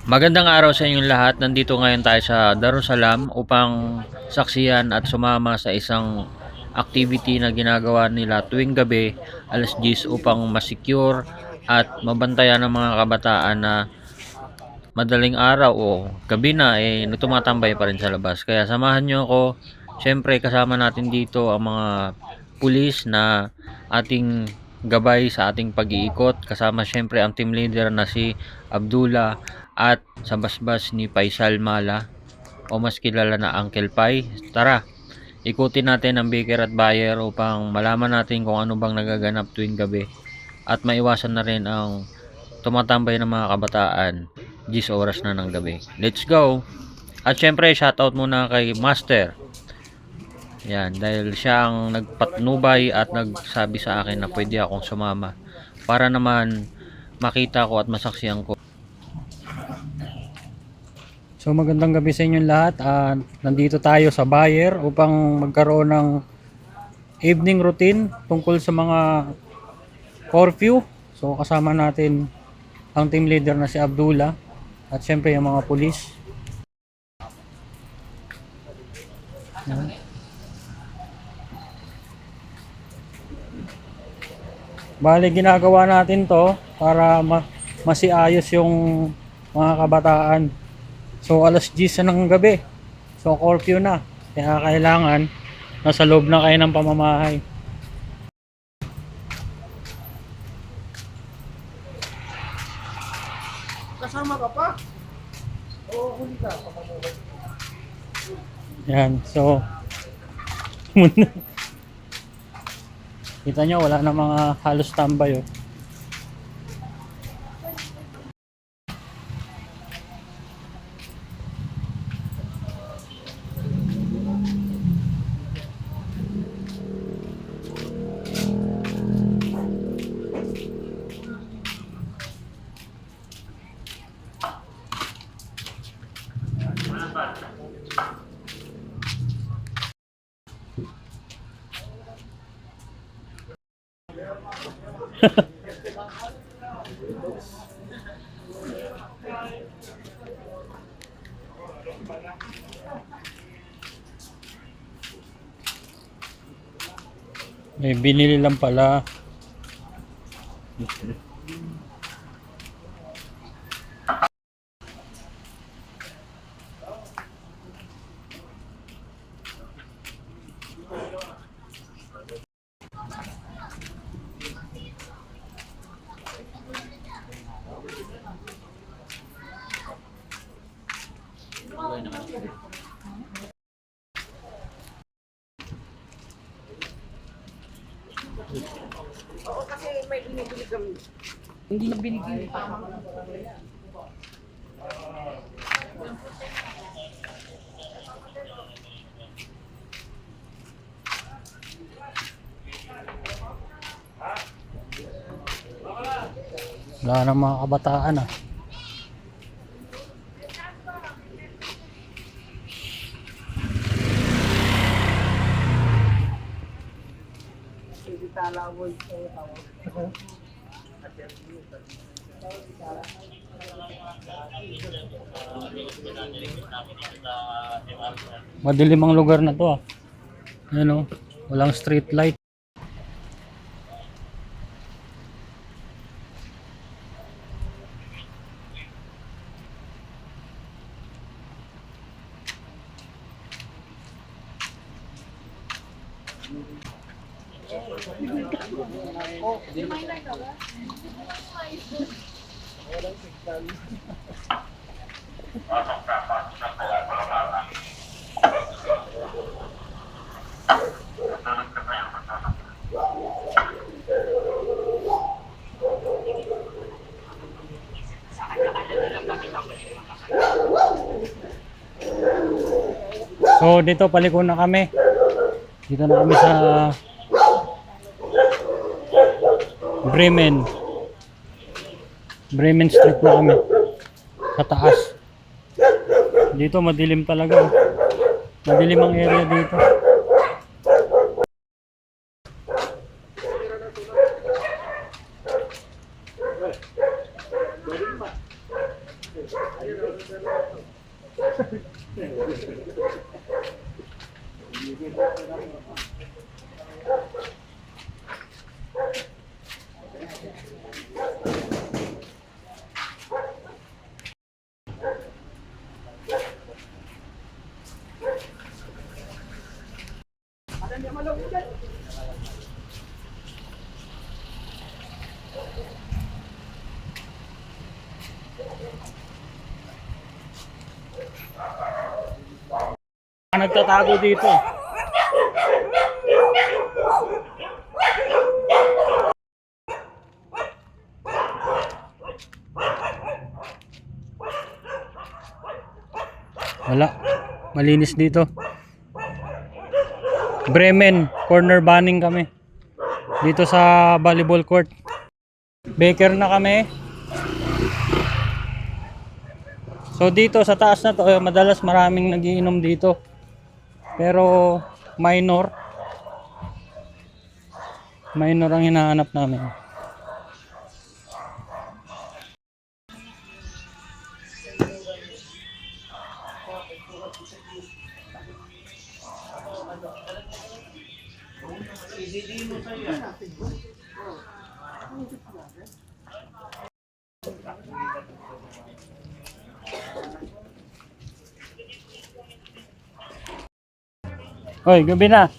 Magandang araw sa inyong lahat. Nandito ngayon tayo sa Darussalam upang saksiyan at sumama sa isang activity na ginagawa nila tuwing gabi, alas 10 upang masecure at mabantayan ng mga kabataan na madaling araw o gabi na tumatambay pa rin sa labas. Kaya samahan nyo ako. Siyempre kasama natin dito ang mga pulis na ating gabay sa ating pag-iikot. Kasama siyempre ang team leader na si Abdullah at sa basbas ni Faisal Mala o mas kilala na Uncle Pai. Tara, ikutin natin ang baker at buyer upang malaman natin kung ano bang nagaganap tuwing gabi at maiwasan na rin ang tumatambay ng mga kabataan 10 oras na ng gabi. Let's go! At syempre, shoutout muna kay Master. Yan, dahil siya ang nagpatnubay at nagsabi sa akin na pwede akong sumama para naman makita ko at masaksiyan ko. So magandang gabi sa inyong lahat. Nandito tayo sa Bayer upang magkaroon ng evening routine tungkol sa mga curfew. So kasama natin ang team leader na si Abdullah at syempre yung mga pulis. Bale, ginagawa natin to para masiayos yung mga kabataan. So alas 10 na ng gabi. So curfew na. Kaya kailangan nasa loob na kayo ng pamamahay. Kasama ka pa? Oo, huli ka. Yan. So kita nyo, wala na mga halos tambay. May binili lang pala. Oo, kasi may binibili kami. Hindi na binigay. Wala na mga kabataan . Hindi talawon sa tawag. Madilim ang lugar na to . Ano, walang street light. So dito paliko na kami. Dito na kami sa Bremen Street na kami. Sa taas. Dito madilim talaga . Madilim ang area dito. Nagtatago dito. Wala. Malinis dito. Bremen, corner banning kami. Dito sa volleyball court. Baker na kami. So dito sa taas na to, madalas maraming nagiinom dito. Pero minor ang hinahanap namin. Hoy, gabi na.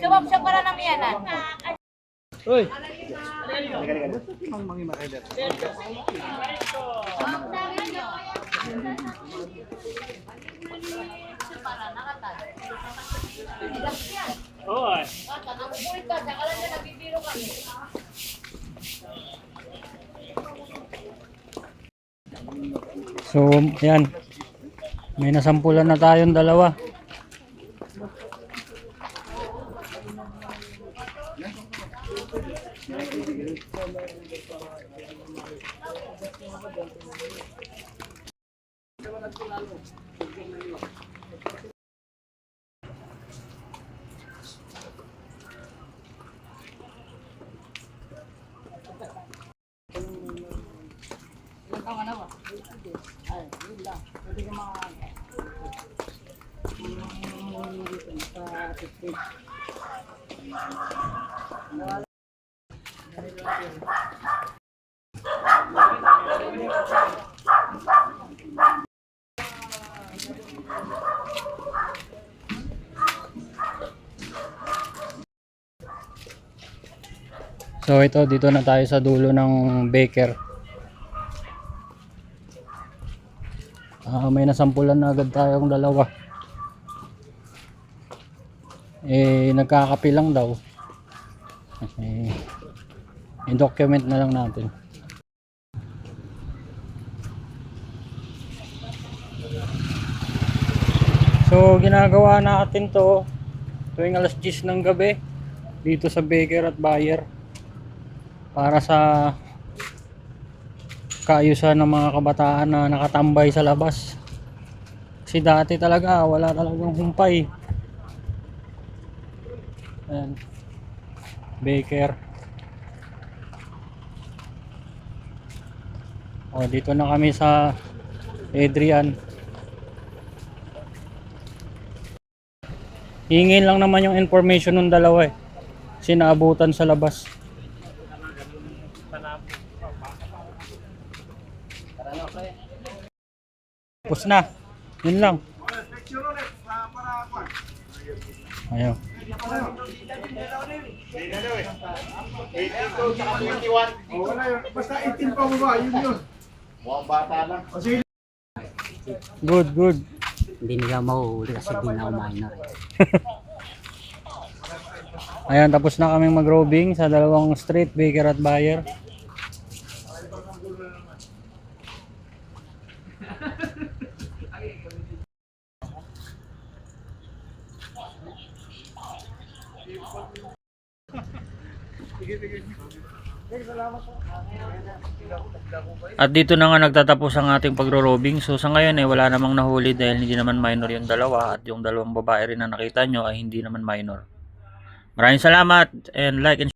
Sumap siya para ng yanan. Hoy. So, yan. May nasampulan na tayong dalawa. So ito, dito na tayo sa dulo ng Baker. May nasampulan na agad tayong dalawa. Nagkakapi lang daw. I-document na lang natin. So ginagawa natin to tuwing alas 10 ng gabi dito sa Baker at Bayer para sa kaayusan ng mga kabataan na nakatambay sa labas. Kasi dati talaga wala talagang humpay. Ayan. Baker. Dito na kami sa Adrian. Hingin lang naman yung information ng dalawa Kasi naabutan sa labas. Tapos na. Yun lang. Ayaw. Basta 18 pa mo ba? Yun. Mukhang bata lang. Good, good. Hindi nila mahuhuli kasi di na ako minor. Ayan, tapos na kaming mag-roving sa dalawang street, Baker at Buyer. At dito na nga nagtatapos ang ating pagro-roving. So sa ngayon wala namang nahuli dahil hindi naman minor yung dalawa at yung dalawang babae rin na nakita nyo ay hindi naman minor. Maraming salamat and like and